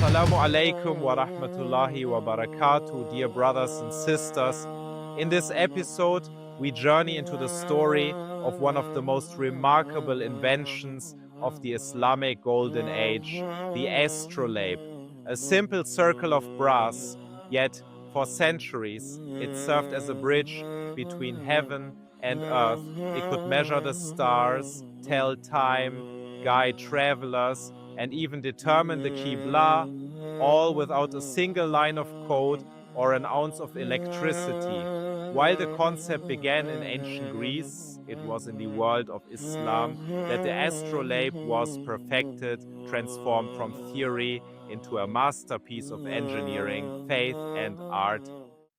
Assalamu alaikum wa rahmatullahi wa barakatuh, dear brothers and sisters. In this episode, we journey into the story of one of the most remarkable inventions of the Islamic Golden Age, the astrolabe. A simple circle of brass, yet for centuries it served as a bridge between heaven and earth. It could measure the stars, tell time, guide travelers, and even determine the Qiblah, all without a single line of code or an ounce of electricity. While the concept began in ancient Greece, it was in the world of Islam that the astrolabe was perfected, transformed from theory into a masterpiece of engineering, faith, and art.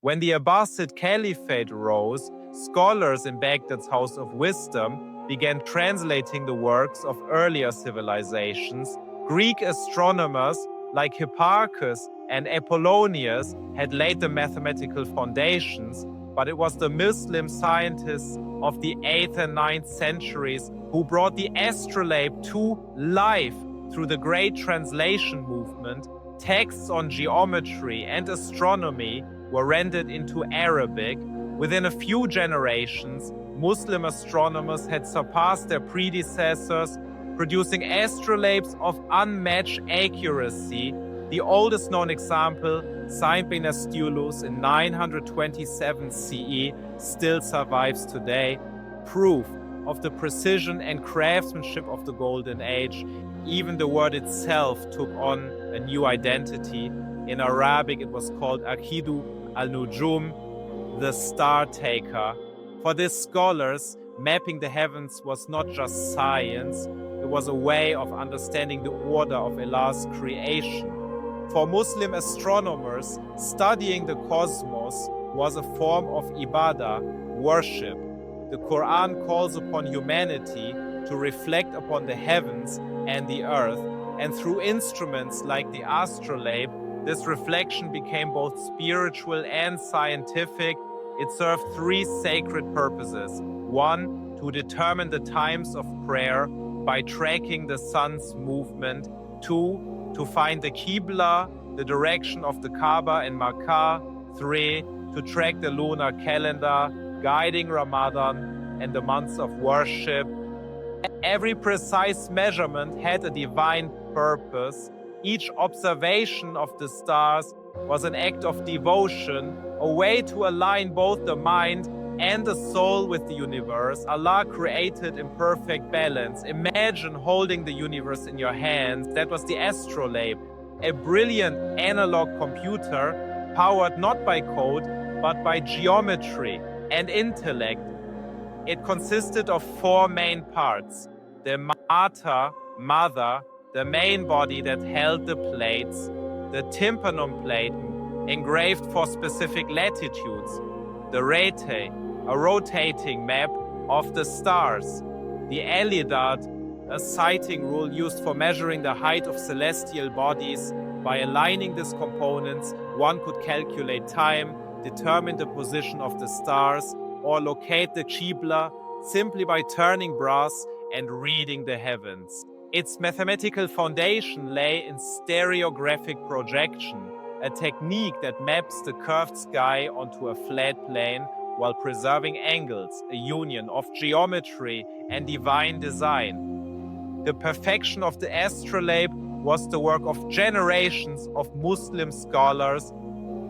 When the Abbasid Caliphate rose, scholars in Baghdad's House of Wisdom began translating the works of earlier civilizations. Greek astronomers like Hipparchus and Apollonius had laid the mathematical foundations, but it was the Muslim scientists of the 8th and 9th centuries who brought the astrolabe to life through the Great Translation movement. Texts on geometry and astronomy were rendered into Arabic. Within a few generations, Muslim astronomers had surpassed their predecessors, producing astrolabes of unmatched accuracy. The oldest known example, signed by Nastulus in 927 CE, still survives today, proof of the precision and craftsmanship of the Golden Age. Even the word itself took on a new identity. In Arabic, it was called Akidu al-Nujum, the star taker. For these scholars, mapping the heavens was not just science, it was a way of understanding the order of Allah's creation. For Muslim astronomers, studying the cosmos was a form of ibadah, worship. The Quran calls upon humanity to reflect upon the heavens and the earth, and through instruments like the astrolabe, this reflection became both spiritual and scientific. It served three sacred purposes. One, to determine the times of prayer by tracking the sun's movement. Two, to find the Qiblah, the direction of the Kaaba in Makkah. Three, to track the lunar calendar, guiding Ramadan and the months of worship. Every precise measurement had a divine purpose. Each observation of the stars was an act of devotion, a way to align both the mind and the soul with the universe. Allah created in perfect balance. Imagine holding the universe in your hands. That was the astrolabe, a brilliant analog computer powered not by code, but by geometry and intellect. It consisted of four main parts: the mater, mother, the main body that held the plates, the tympanum plate, engraved for specific latitudes, the rete, a rotating map of the stars, the alidad, a sighting rule used for measuring the height of celestial bodies. By aligning these components, one could calculate time, determine the position of the stars, or locate the Qiblah simply by turning brass and reading the heavens. Its mathematical foundation lay in stereographic projection, a technique that maps the curved sky onto a flat plane while preserving angles, a union of geometry and divine design. The perfection of the astrolabe was the work of generations of Muslim scholars.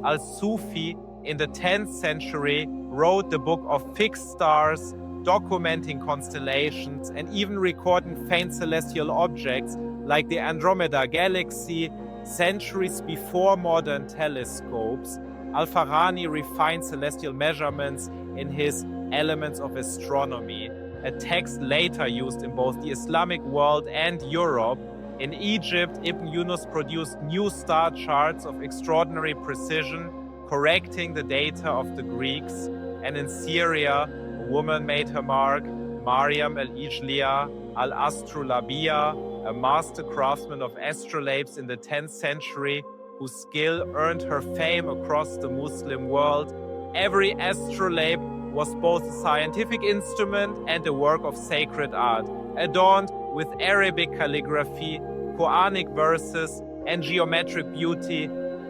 Al-Sufi in the 10th century wrote the book of fixed stars, documenting constellations and even recording faint celestial objects like the Andromeda galaxy. Centuries before modern telescopes, Al-Farani refined celestial measurements in his Elements of Astronomy, a text later used in both the Islamic world and Europe. In Egypt, Ibn Yunus produced new star charts of extraordinary precision, correcting the data of the Greeks. And in Syria, a woman made her mark, Maryam al-Ijliya al-Astrolabiya, a master craftsman of astrolabes in the 10th century, whose skill earned her fame across the Muslim world. Every astrolabe was both a scientific instrument and a work of sacred art, adorned with Arabic calligraphy, Quranic verses, and geometric beauty.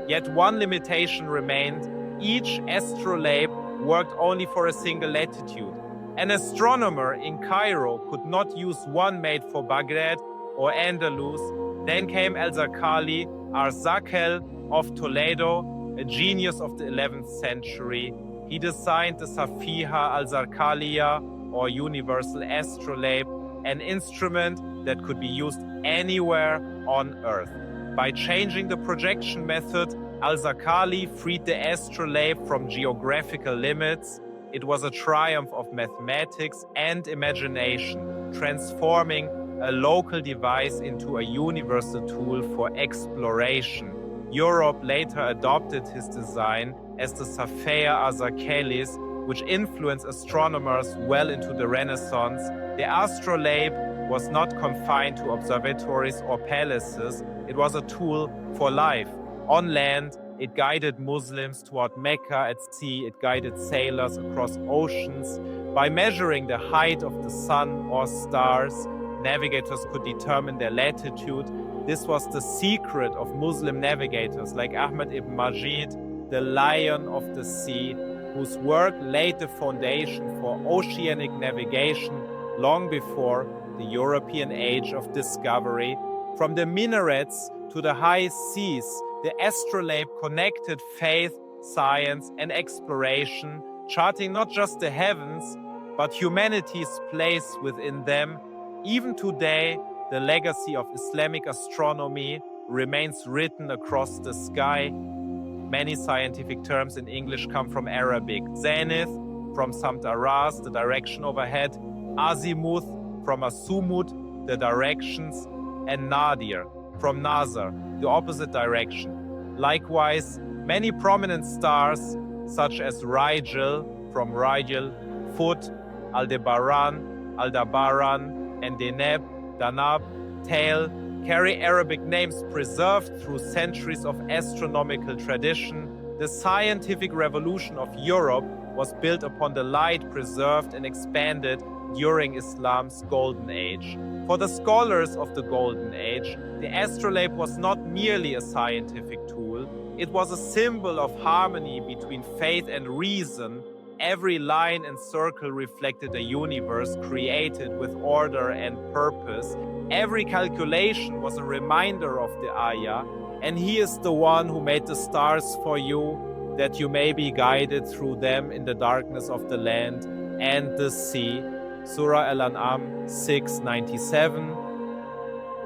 Yet one limitation remained: each astrolabe worked only for a single latitude. An astronomer in Cairo could not use one made for Baghdad or Andalus. Then came Al-Zarqali, Al-Zarqal of Toledo, a genius of the 11th century. He designed the Safiha al-Zarqaliya, or universal astrolabe, an instrument that could be used anywhere on Earth. By changing the projection method, Al-Zarqali freed the astrolabe from geographical limits. It was a triumph of mathematics and imagination, transforming a local device into a universal tool for exploration. Europe later adopted his design as the Safiha al-Zarqalis, which influenced astronomers well into the Renaissance. The astrolabe was not confined to observatories or palaces. It was a tool for life. On land, it guided Muslims toward Mecca. At sea, it guided sailors across oceans. By measuring the height of the sun or stars, navigators could determine their latitude. This was the secret of Muslim navigators like Ahmad ibn Majid, the Lion of the Sea, whose work laid the foundation for oceanic navigation long before the European age of discovery. From the minarets to the high seas, the astrolabe connected faith, science, and exploration, charting not just the heavens, but humanity's place within them. Even today, the legacy of Islamic astronomy remains written across the sky. Many scientific terms in English come from Arabic. Zenith, from Samt Aras, the direction overhead. Azimuth, from Asumut, the directions. And Nadir, from Nazar, the opposite direction. Likewise, many prominent stars, such as Rigel, from Rigel, Foot, Aldebaran, Aldabaran, and Deneb, Danab, Tail, carry Arabic names preserved through centuries of astronomical tradition. The scientific revolution of Europe was built upon the light preserved and expanded during Islam's Golden Age. For the scholars of the Golden Age, the astrolabe was not merely a scientific tool, it was a symbol of harmony between faith and reason. Every line and circle reflected a universe created with order and purpose. Every calculation was a reminder of the ayah, and He is the one who made the stars for you, that you may be guided through them in the darkness of the land and the sea. Surah Al-An'am 6:97.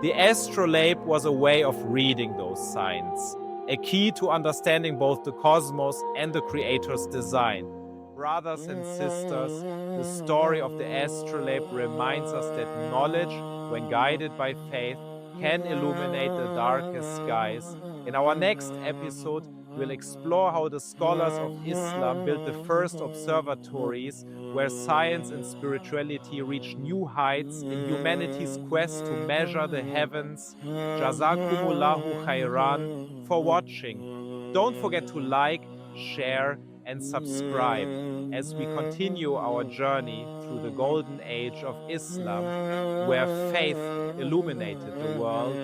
The astrolabe was a way of reading those signs, a key to understanding both the cosmos and the Creator's design. Brothers and sisters, the story of the astrolabe reminds us that knowledge, when guided by faith, can illuminate the darkest skies. In our next episode, we'll explore how the scholars of Islam built the first observatories where science and spirituality reach new heights in humanity's quest to measure the heavens. Jazakumullahu khairan for watching. Don't forget to like, share, and subscribe as we continue our journey through the golden age of Islam, where faith illuminated the world.